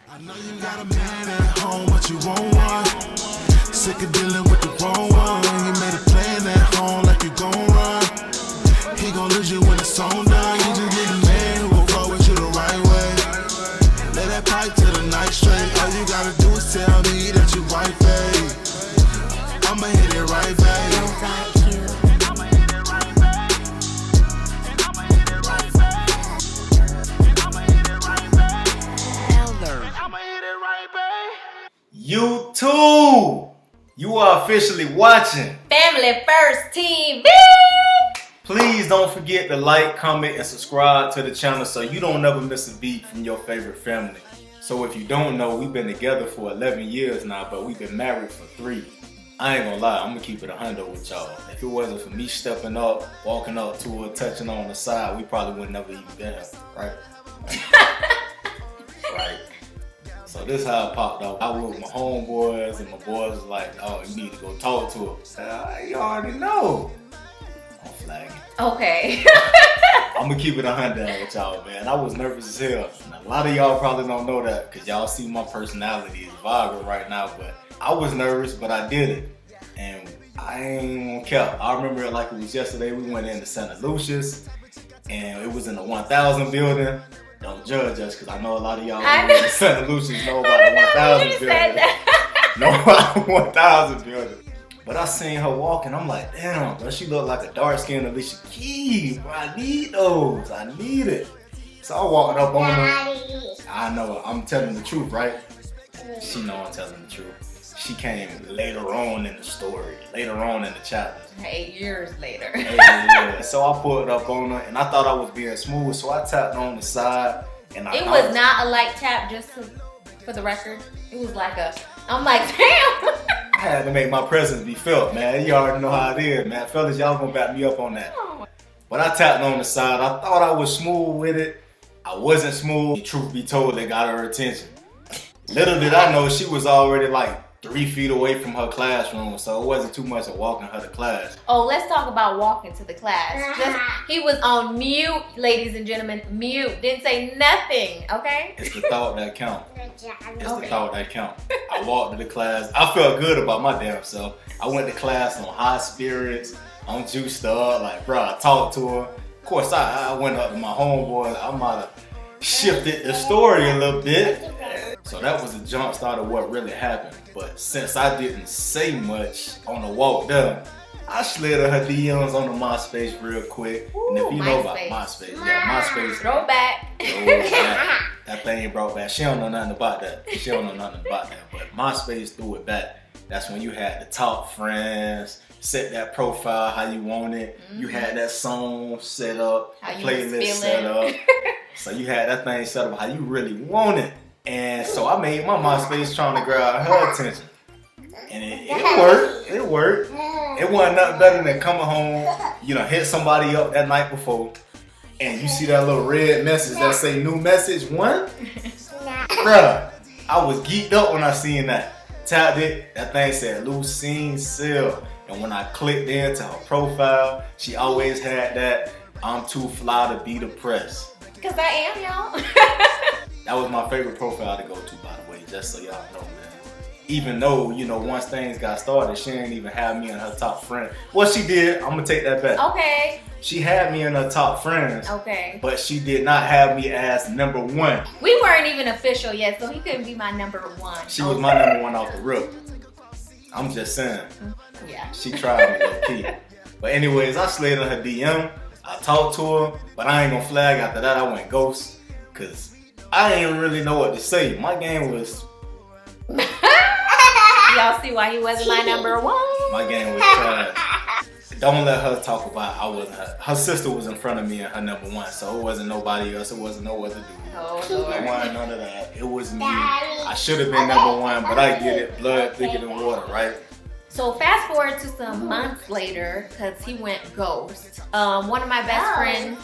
I know you got a man at home, but you want one. Sick of dealing with the wrong one. You made a plan at home like you gon' run. He gon' lose you when it's on done. You just need a man who will roll with you the right way. Lay that pipe to the night straight. All you gotta do is tell me that you right, babe. I'ma hit it right, babe. YouTube, you are officially watching Family First TV. Please don't forget to like, comment, and subscribe to the channel so you don't never miss a beat from your favorite family. So if you don't know, we've been together for 11 years now, but we've been married for 3. I ain't gonna lie, I'm gonna keep it 100 with y'all. If it wasn't for me stepping up, walking up to her, touching on the side, we probably would never even been here, right? Right. So this is how it popped up. I was with my homeboys and my boys was like, oh, you need to go talk to her. You already know. I'm flagging. Okay. I'm gonna keep it 100 with y'all, man. I was nervous as hell. And a lot of y'all probably don't know that because y'all see my personality is vibrant right now, but I was nervous, but I did it. And I ain't gonna care. I remember it like it was yesterday. We went into Santa Lucia's and it was in the 1000 building. Don't judge us because I know a lot of y'all in Santa Lucia's know about the 1000 building. Know about the 1000 building. But I seen her walking, I'm like, damn, bro, she look like a dark-skinned Alicia Keys. Bro, I need those. I need it. So I walked up on her. I know, I'm telling the truth, right? She know I'm telling the truth. She came later on in the story, later on in the chapter. 8 years later. Yeah. So I pulled up on her, and I thought I was being smooth, so I tapped on the side, and It was not a light tap, just for the record. It was like I'm like, damn. I had to make my presence be felt, man. You already know how it is, man. Fellas, y'all gonna back me up on that. But I tapped on the side. I thought I was smooth with it. I wasn't smooth. Truth be told, they got her attention. Little did I know she was already like 3 feet away from her classroom, so it wasn't too much of walking her to class. Oh, let's talk about walking to the class. He was on mute, ladies and gentlemen, mute. Didn't say nothing, okay? It's the thought that counts. It's the thought that counts. I walked to the class. I felt good about my damn self. I went to class on high spirits. I'm juiced up. Like, bro, I talked to her. Of course, I went up to my homeboy. I might have shifted the story a little bit. So that was a jump start of what really happened. But since I didn't say much on the walk down, I slid her DMs on the MySpace real quick. Ooh, and if you know about MySpace. MySpace, yeah, MySpace. Throwback. That thing brought back. She don't know nothing about that. She don't know nothing about that. But MySpace threw it back. That's when you had the top friends, set that profile how you want it. You had that song set up, How you playlist was set feeling. up. So you had that thing set up how you really want it. And so I made my MySpace trying to grab her attention. And it worked. It worked. It wasn't nothing better than coming home, hit somebody up that night before, and you see that little red message that say new message 1? Bruh, I was geeked up when I seen that. Tapped it, that thing said Lucine Seal. And when I clicked into her profile, she always had that I'm too fly to be depressed. Because I am, y'all. That was my favorite profile to go to, by the way, just so y'all know, man. Even though, once things got started, she didn't even have me in her top friend. Well, she did. I'm going to take that back. Okay. She had me in her top friends. Okay. But she did not have me as number 1. We weren't even official yet, so he couldn't be my number 1. She was my number 1 off the rip. I'm just saying. Yeah. She tried me low key. But anyways, I slid in her DM. I talked to her, but I ain't gonna flag. After that, I went ghost. Because I didn't really know what to say. My game was... Y'all see why he wasn't my number 1? My game was trash. Don't let her talk about I wasn't her. Her sister was in front of me and her number 1, so it wasn't nobody else. It wasn't no other dude. Oh, It Lord. wasn't none of that. It was me. I should have been number 1, but I get it. Blood thicker than water, right? So fast forward to some months later, because he went ghost. One of my best friends,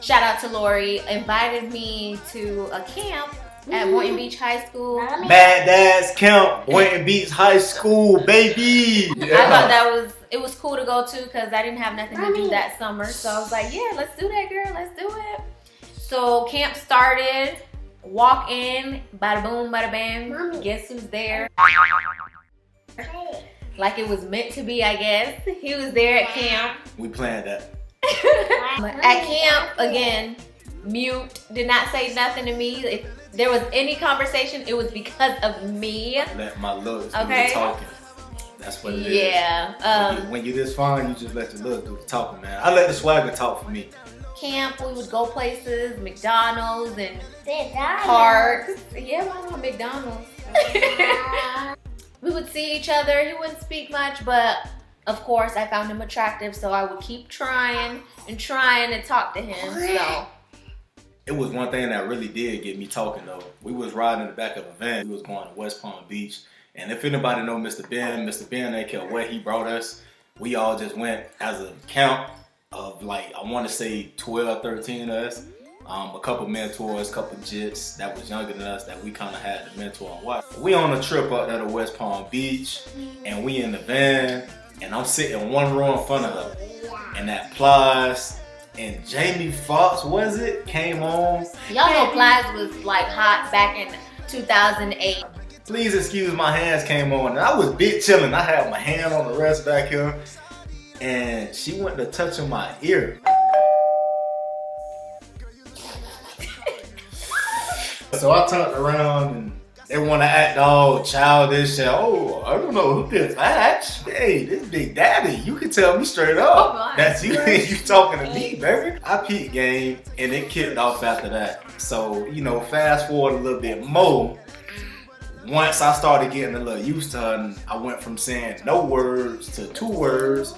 shout out to Lori, invited me to a camp at Boynton Beach High School. Bad Dads Camp, Boynton Beach High School, baby. Yeah. I thought it was cool to go to because I didn't have nothing to do that summer. So I was like, yeah, let's do that, girl. Let's do it. So camp started. Walk in, bada boom, bada bang. Mommy. Guess who's there? Like it was meant to be, I guess. He was there at camp. We planned that. At camp, again, mute, did not say nothing to me. If there was any conversation, it was because of me. Let my looks do Okay. the talking. That's what it is. Yeah. When you're this fine, you just let your looks do the talking, man. I let the swagger talk for me. Camp, we would go places, McDonald's and Park. parks. Yeah, why not McDonald's? We would see each other. He wouldn't speak much, but of course I found him attractive, so I would keep trying and trying to talk to him. So It was one thing that really did get me talking though. We was riding in the back of a van. We was going to West Palm Beach. And if anybody know Mr. Ben, they care where he brought us. We all just went as a count of like, I want to say 12, 13 of us. A couple mentors, a couple jits that was younger than us that we kind of had to mentor and watch. We on a trip up there to West Palm Beach, and we in the van, and I'm sitting one row in front of her, and that Plies and Jamie Foxx, was it, came on. y'all know Plies was like hot back in 2008. Please excuse my hands came on, and I was big chilling. I had my hand on the rest back here, and she went to touching my ear. So I turned around and they want to act all childish and, oh, I don't know who this that. Hey, this Big Daddy. You can tell me straight up. Oh my. That's you. You talking to me, baby. I peaked game and it kicked off after that. So, you know, fast forward a little bit more. Once I started getting a little used to her, and I went from saying no words to 2 words,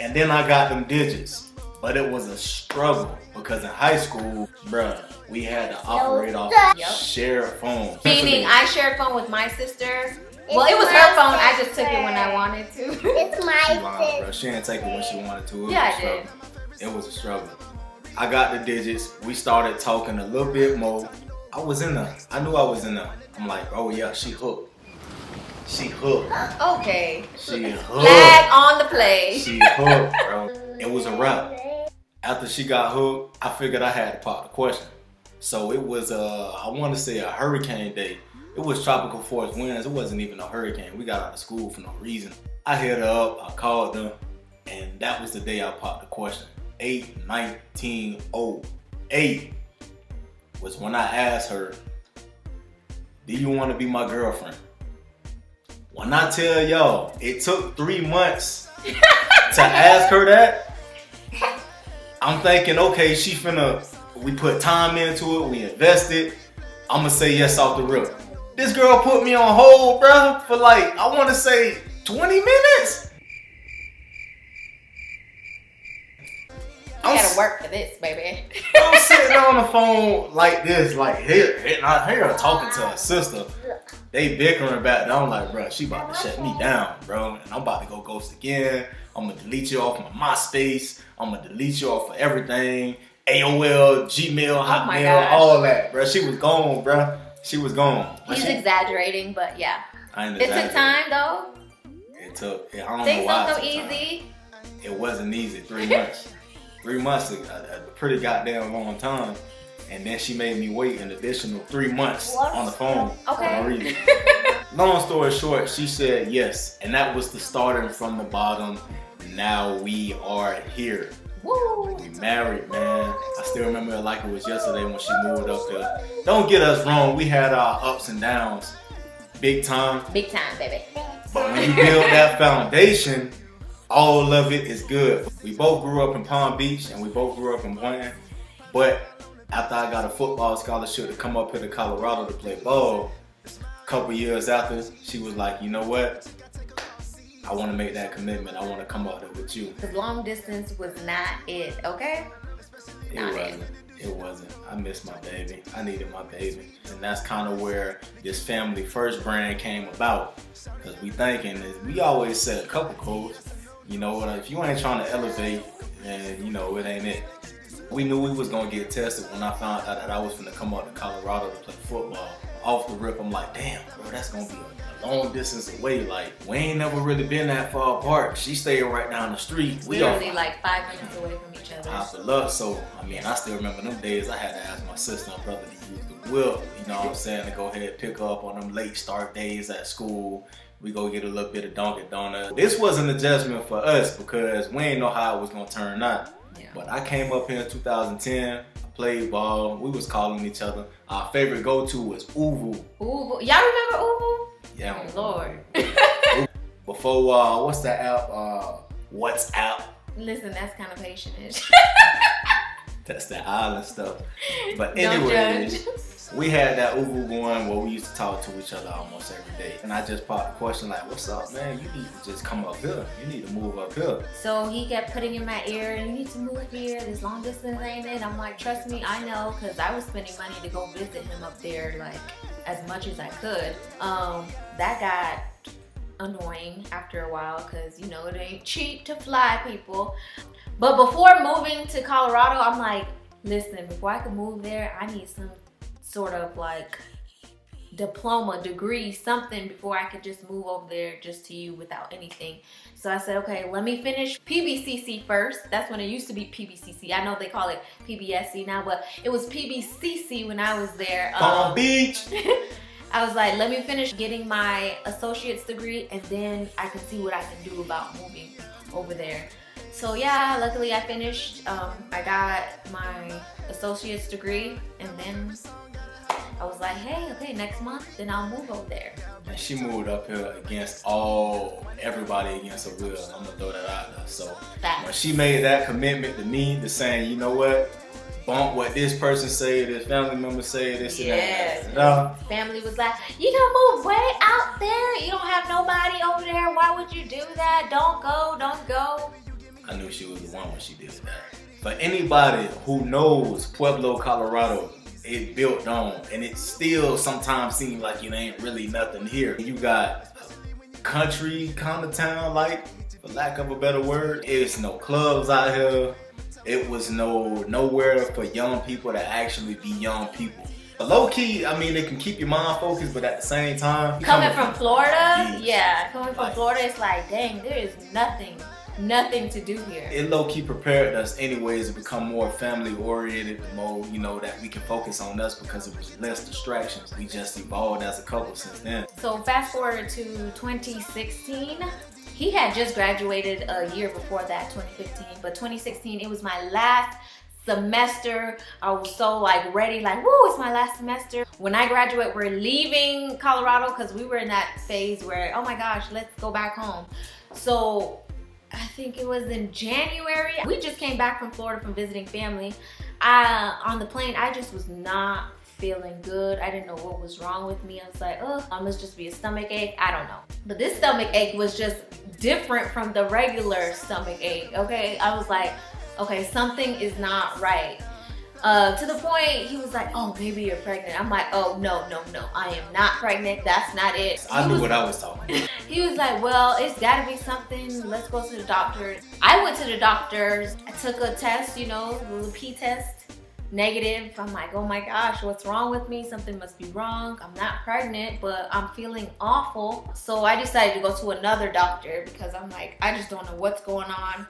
and then I got them digits. But it was a struggle because in high school, bruh, we had to operate off Yep. shared phones. Meaning I shared phone with my sister. Well, it was her phone. I just took it when I wanted to. It's She my lied, bro. She didn't take it when she wanted to. It was Yeah, a I did. struggle. It was a struggle. I got the digits. We started talking a little bit more. I was in there. I knew I was in there. I'm like, oh yeah, she hooked. She hooked. Okay. She hooked. Flag on the play. She hooked, bro. It was a wrap. After she got hooked, I figured I had to pop the question. So it was I want to say a hurricane day. It was tropical force winds. It wasn't even a hurricane. We got out of school for no reason. I hit her up, I called them, and that was the day I popped the question. 8/19/08 was when I asked her, do you want to be my girlfriend? When I tell y'all, it took 3 months to ask her that, I'm thinking, okay, we put time into it, we invested. I'm gonna say yes off the rip. This girl put me on hold, bro, for like, I wanna say 20 minutes. You gotta work for this, baby. I'm sitting on the phone like this, like here, talking to her sister. They bickering back there. I'm like, bro, she about to shut me down, bro. And I'm about to go ghost again. I'm gonna delete you off my MySpace. I'm gonna delete you off of everything. AOL, Gmail, my Hotmail, gosh. all that, bro. She was gone, bro. She was gone. He's exaggerating, but yeah. I ain't It took exaggerating. time though. It took. I don't know Things why don't it come took time. easy. It wasn't easy. 3 months. 3 months, a pretty goddamn long time. And then she made me wait an additional 3 months on the phone. Okay. For no reason. Long story short, she said yes. And that was the starting from the bottom. Now we are here. Woo. We married, man. I still remember it like it was yesterday when she moved up there. Don't get us wrong, we had our ups and downs. Big time. Big time, baby. But when you build that foundation, all of it is good. We both grew up in Palm Beach and we both grew up in Boynton. But after I got a football scholarship to come up here to Colorado to play ball, a couple years after, she was like, you know what? I want to make that commitment. I want to come out there with you. Because long distance was not it, okay? Not it. It wasn't. I missed my baby. I needed my baby. And that's kind of where this Family First brand came about. Because we always set a couple goals. You know, if you ain't trying to elevate, then, you know, it ain't it. We knew we was going to get tested when I found out that I was going to come out to Colorado to play football. Off the rip, I'm like, damn, bro, that's going to be a long distance away. Like, we ain't never really been that far apart. She stayed right down the street. We Literally like 5 minutes away from each other. I for love. So, I mean, I still remember them days I had to ask my sister and brother to use the whip, you know what I'm saying, to go ahead and pick up on them late start days at school. We go get a little bit of Dunkin' Donuts. This was an adjustment for us because we didn't know how it was gonna turn out. Yeah. But I came up here in 2010, played ball, we was calling each other. Our favorite go-to was Uvu. Uvu. Y'all remember Uvu? Yeah. Oh, Lord. Before, what's that app? WhatsApp. Listen, that's kind of patient-ish. That's the island stuff. But Don't anyway, judge. we had that Uvu going where we used to talk to each other almost every day. And I just popped the question like, what's up, man? You need to just come up here. You need to move up here. So he kept putting in my ear, you need to move here. This long distance ain't it. I'm like, trust me, I know, because I was spending money to go visit him up there, like, as much as I could. That got annoying after a while because, you know, it ain't cheap to fly, people. But before moving to Colorado, I'm like, listen, before I can move there, I need some sort of like diploma, degree, something before I could just move over there just to you without anything. So I said, okay, let me finish PBCC first. That's when it used to be PBCC. I know they call it PBSC now, but it was PBCC when I was there. Palm Beach. I was like, let me finish getting my associate's degree and then I can see what I can do about moving over there. So yeah, luckily I finished. I got my associate's degree and then I was like, hey, okay, next month, then I'll move over there. And she moved up here against everybody against her will. I'm gonna throw that out there. So when she made that commitment to me, to saying, you know what, bump what this person say, this family member say, this and that. Family was like, you gonna move way out there? You don't have nobody over there. Why would you do that? Don't go, don't go. I knew she was the one when she did that. For anybody who knows Pueblo, Colorado, it built on, and it still sometimes seems like it ain't really nothing here. You got a country kind of town, like, for lack of a better word. It's no clubs out here. It was nowhere for young people to actually be young people. But low key, I mean, it can keep your mind focused, but at the same time, coming from Florida, coming from Florida, it's like, dang, there is nothing to do here. It low-key prepared us anyways to become more family-oriented, more, you know, that we can focus on us because it was less distractions. We just evolved as a couple since then. So fast forward to 2016. He had just graduated a year before that, 2015, but 2016, it was my last semester. I was so like ready, like, woo, it's my last semester. When I graduate, we're leaving Colorado because we were in that phase where, oh my gosh, let's go back home. So I think it was in January. We just came back from Florida from visiting family. On the plane, I just was not feeling good. I didn't know what was wrong with me. I was like, oh, it must just be a stomach ache. I don't know. But this stomach ache was just different from the regular stomach ache, okay? I was like, okay, something is not right. To the point, he was like, oh, maybe you're pregnant. I'm like, oh, no, I am not pregnant. That's not it. I knew what I was talking about. He was like, well, it's gotta be something. Let's go to the doctor. I went to the doctors. I took a test, you know, the little P test, negative. I'm like, oh my gosh, what's wrong with me? Something must be wrong. I'm not pregnant, but I'm feeling awful. So I decided to go to another doctor because I'm like, I just don't know what's going on.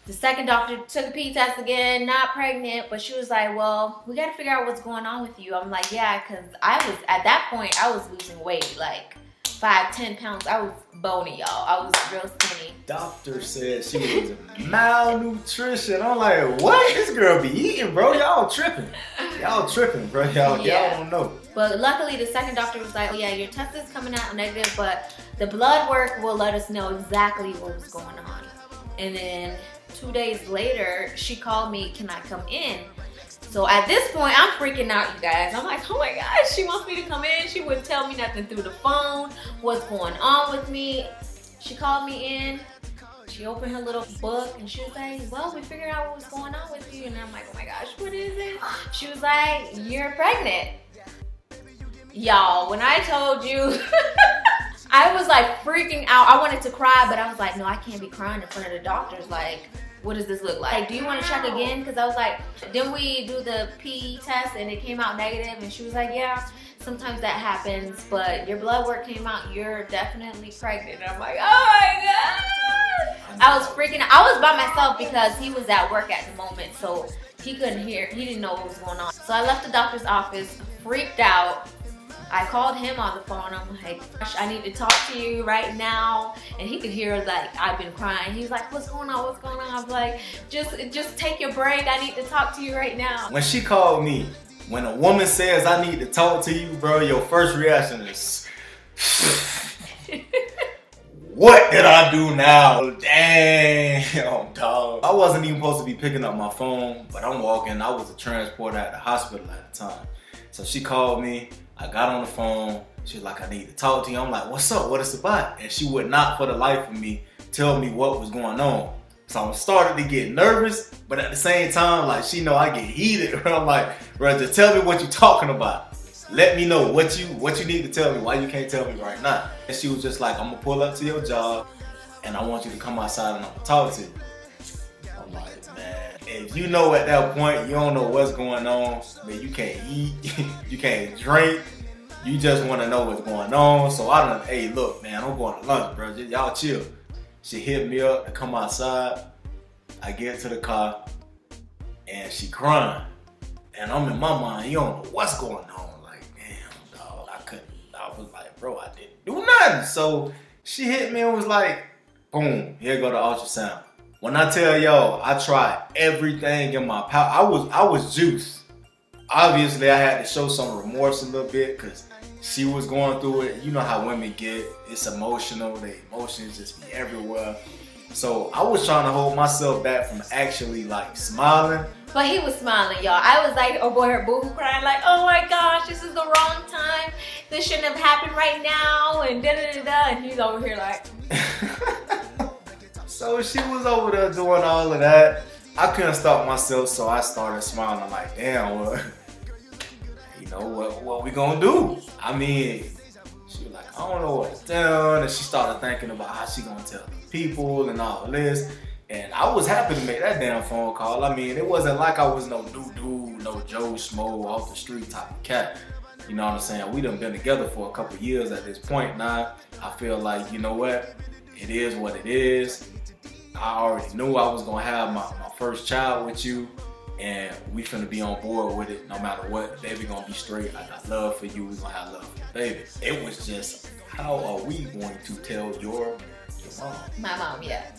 The second doctor took a P test again, not pregnant, but she was like, well, we gotta figure out what's going on with you. I'm like, yeah, because at that point, I was losing weight, like 5-10 pounds. I was bony, y'all. I was real skinny. Doctor said she was malnutrition. I'm like, what? This girl be eating, bro. Y'all tripping. Y'all tripping, bro. Y'all don't know. But luckily, the second doctor was like, oh yeah, your test is coming out negative, but the blood work will let us know exactly what was going on. And then 2 days later, she called me, can I come in? So at this point, I'm freaking out, you guys. I'm like, oh my gosh, she wants me to come in. She wouldn't tell me nothing through the phone, what's going on with me. She called me in. She opened her little book and she was like, well, we figured out what was going on with you. And I'm like, oh my gosh, what is it? She was like, you're pregnant. Y'all, when I told you, I was like freaking out. I wanted to cry, but I was like, no, I can't be crying in front of the doctors. Like, what does this look like? Do you want to check again? Because I was like, then we do the PE test and it came out negative. And she was like, yeah, sometimes that happens, but your blood work came out, you're definitely pregnant. And I'm like, oh my God. I was freaking out. I was by myself because he was at work at the moment, so he couldn't hear. He didn't know what was going on. So I left the doctor's office, freaked out. I called him on the phone. I'm like, I need to talk to you right now. And he could hear like I've been crying. He's like, what's going on? What's going on? I was like, just take your break. I need to talk to you right now. When she called me, when a woman says I need to talk to you, bro, your first reaction is, what did I do now? Damn, dog. I wasn't even supposed to be picking up my phone, but I'm walking. I was a transporter at the hospital at the time. So she called me. I got on the phone. She was like, I need to talk to you. I'm like, what's up? What is it about? And she would not, for the life of me, tell me what was going on. So I started to get nervous, but at the same time, like, she know I get heated. I'm like, bro, just tell me what you talking about. Let me know what you need to tell me. Why you can't tell me right now? And she was just like, I'm gonna pull up to your job, and I want you to come outside and I'm gonna talk to you. I'm like, man, if you know at that point you don't know what's going on, man, you can't eat, you can't drink, you just want to know what's going on. So I done, hey, look, man, I'm going to lunch, bro. Just, y'all chill. She hit me up to come outside. I get to the car, and she crying, and I'm in my mind, you don't know what's going on. Like, damn, dog, I was like, bro, I didn't do nothing. So she hit me and was like, boom, here go the ultrasound. When I tell y'all, I tried everything in my power. I was juiced. Obviously, I had to show some remorse a little bit because she was going through it. You know how women get. It's emotional. The emotions just be everywhere. So I was trying to hold myself back from actually like smiling. But he was smiling, y'all. I was like, oh boy, her boo-hoo crying like, oh my gosh, this is the wrong time. This shouldn't have happened right now, and da-da-da-da. And he's over here like... So she was over there doing all of that. I couldn't stop myself, so I started smiling. I'm like, damn, well, you know, what we gonna do? I mean, she was like, I don't know what to do. And she started thinking about how she gonna tell the people and all of this. And I was happy to make that damn phone call. I mean, it wasn't like I was no new dude, no Joe Schmo off the street type of cat. You know what I'm saying? We done been together for a couple years at this point now. I feel like, you know what? It is what it is. I already knew I was gonna have my first child with you, and we finna be on board with it no matter what. Baby gonna be straight. I got love for you. We gonna have love for the baby. It was just, how are we going to tell your mom? My mom, yeah.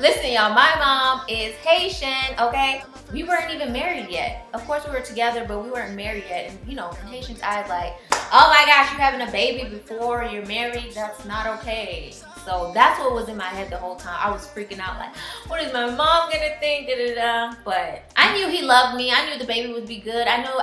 Listen, y'all, my mom is Haitian, okay? We weren't even married yet. Of course, we were together, but we weren't married yet. And you know, in Haitians' eyes, like, oh my gosh, you're having a baby before you're married? That's not okay. So that's what was in my head the whole time. I was freaking out like, what is my mom gonna think? Da-da-da. But I knew he loved me. I knew the baby would be good. I know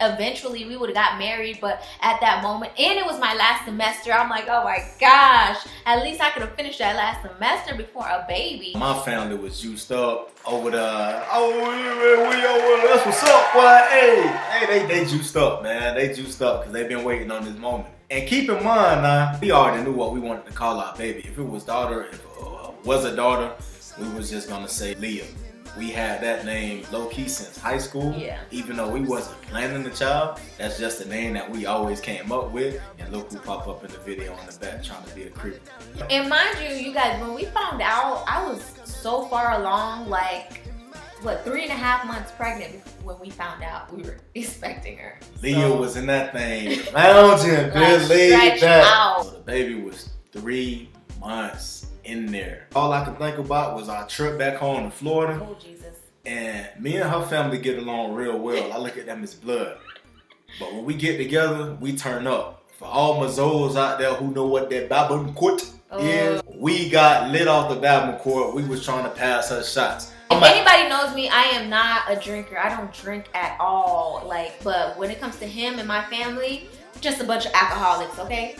eventually we would have got married, but at that moment, and it was my last semester, I'm like, oh my gosh, at least I could have finished that last semester before a baby. My family was juiced up over the, oh, that's what's up, boy. Hey, they juiced up, man. They juiced up because they've been waiting on this moment. And keep in mind now, we already knew what we wanted to call our baby. If it was daughter, if it was a daughter, we was just gonna say Leah. We had that name low-key since high school. Yeah. Even though we wasn't planning the child, that's just the name that we always came up with. And look who popped up in the video on the back trying to be a creep. And mind you guys, when we found out, I was so far along, like, what, 3.5 months pregnant when we found out we were expecting her. Leah was in that thing, lounging, good laid back. So the baby was 3 months in there. All I could think about was our trip back home to Florida. Oh, Jesus. And me and her family get along real well. I look at them as blood. But when we get together, we turn up. For all my Zoes out there who know what that Bible court is, we got lit off the Bible court. We was trying to pass her shots. If anybody knows me, I am not a drinker. I don't drink at all. But when it comes to him and my family, just a bunch of alcoholics, okay?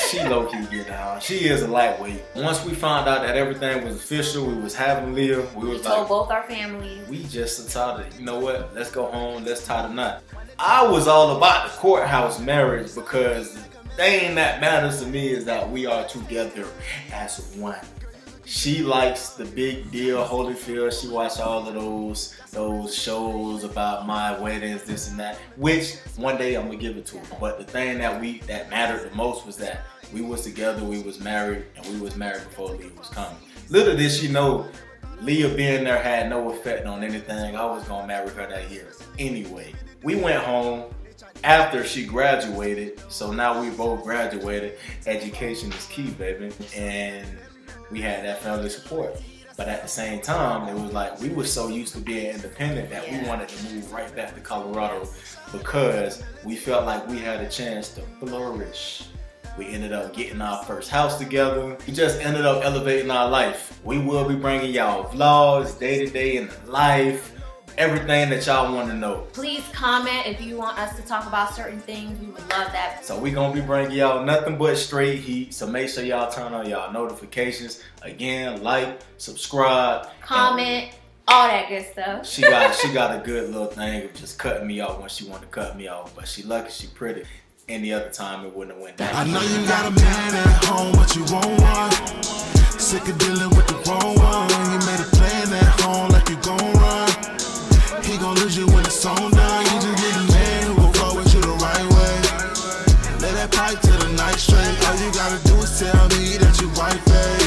She low-key get down. She is a lightweight. Once we found out that everything was official, we was having Leah, we told both our families. We just decided, you know what? Let's go home. Let's tie the knot. I was all about the courthouse marriage because the thing that matters to me is that we are together as one. She likes the big deal, Holyfield. She watched all of those shows about my weddings, this and that, which one day I'm gonna give it to her. But the thing that mattered the most was that we was together, we was married, and we was married before Leah was coming. Little did she know, Leah being there had no effect on anything. I was gonna marry her that year anyway. We went home. after she graduated. So now we both graduated. Education is key, baby. And we had that family support. But at the same time, it was like we were so used to being independent that we wanted to move right back to Colorado because we felt like we had a chance to flourish. We ended up getting our first house together. We just ended up elevating our life. We will be bringing y'all vlogs, day-to-day in the life, everything that y'all want to know. Please comment if you want us to talk about certain things. We would love that. So we gonna be bringing y'all nothing but straight heat. So make sure y'all turn on y'all notifications. Again, like, subscribe, comment, all that good stuff. She got a good little thing of just cutting me off when she wanted to cut me off. But she lucky, she pretty. Any other time it wouldn't have went down. I know you got a man at home, but you won't one. Sick of dealing with the wrong one. You made a plan at home like you gon' run. He gon' lose you when it's on done. You just need a man who will go with you the right way. Let that pipe to the night straight. All you gotta do is tell me that you right, babe.